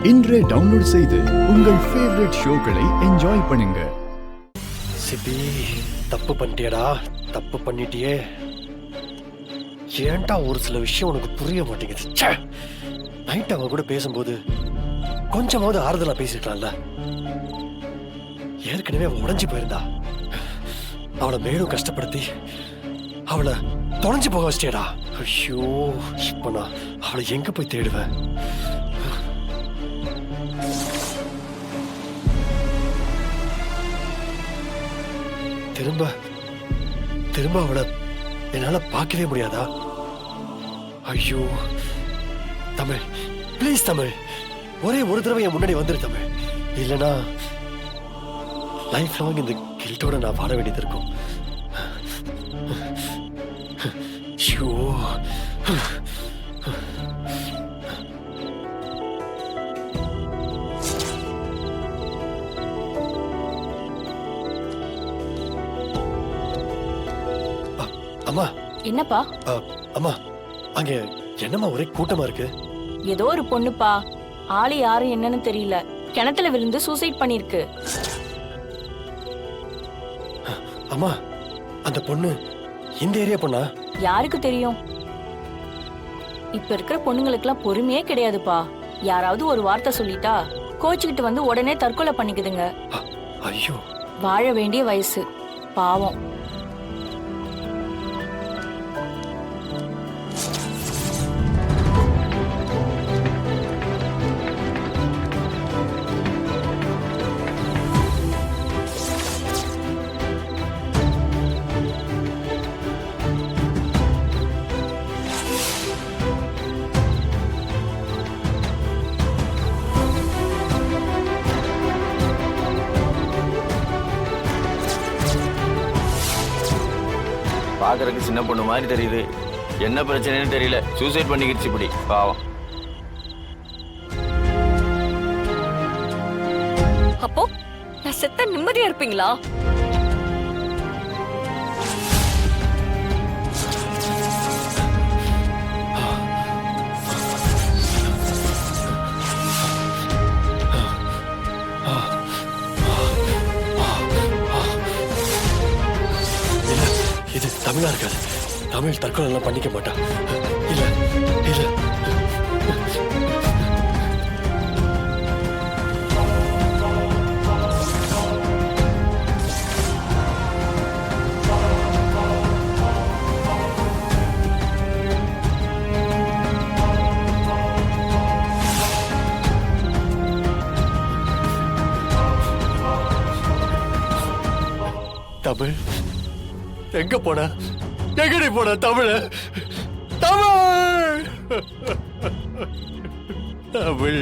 இன்றே டவுன்லோட் செய்து உங்கள் ஃபேவரட் ஷோக்களை என்ஜாய் பண்ணுங்க. சிபி, தப்பு பண்ணிட்டியடா, தப்பு பண்ணிட்டியே. ஏன்டா ஒரு சில விஷயம் உனக்கு புரிய மாட்டேங்குது. நைட் அவன் கூட பேசும்போது கொஞ்சமாவது ஆறுதலா பேசிருக்கலாம்ல. ஏற்கனவே அவன் உடைஞ்சு போயிருந்தா, அவளை மேலும் கஷ்டப்படுத்தி அவளை தொலைஞ்சு போக வச்சிட்டேடா. ஐயோ, இப்ப நான் அவளை எங்க போய் தேடுவேன்? திரும்ப திரும்ப அவளை என்னால பார்க்கவே முடியாதா? ஐயோ தமிழ், பிளீஸ் தமிழ், ஒரே ஒரு தடவை என் முன்னாடி வந்துரு தமிழ். இல்லைன்னா லைஃப் லாங் இந்த கில்ட்டோட நான் வாழ வேண்டியது இருக்கும். ஐயோ, அம்மா. என்னப்பா? அம்மா, அங்க என்னம்மா ஒரே கூட்டமா இருக்கு? ஏதோ ஒரு பொண்ணுப்பா, ஆளு யாரு என்னன்னு தெரியல, கிணத்துல விழுந்து சூசைட் பண்ணிருக்கு. அம்மா, அந்த பொண்ணு இந்த ஏரியா பொண்ணா? யாருக்கு தெரியும்? இப்ப இருக்கிற பொண்ணுங்களுக்குலாம் பொறுமையே கிடையாதுப்பா. யாராவது ஒரு வார்த்தை சொல்லிட்டா கோச்சுக்கிட்டு வந்து உடனே தற்கொலை பண்ணிக்குதுங்க. ஐயோ, வாழ வேண்டிய வயசு, பாவம். பாக்குறதுக்கு சின்ன பொண்ணு மாதிரி தெரியுது. என்ன பிரச்சனைன்னு தெரியல, சூசைட் பண்ணிக்கிடுச்சு. இப்படி பாவம். அப்போ நான் செத்த நிம்மதியா இருப்பீங்களா? இது தமிழா இருக்காது. தமிழ் தற்கொலை எல்லாம் பண்ணிக்க மாட்டா. இல்ல இல்ல, தமிழ் எங்க போன? எங்கடி போன தமிழ்? தமிழ், தமிழ்,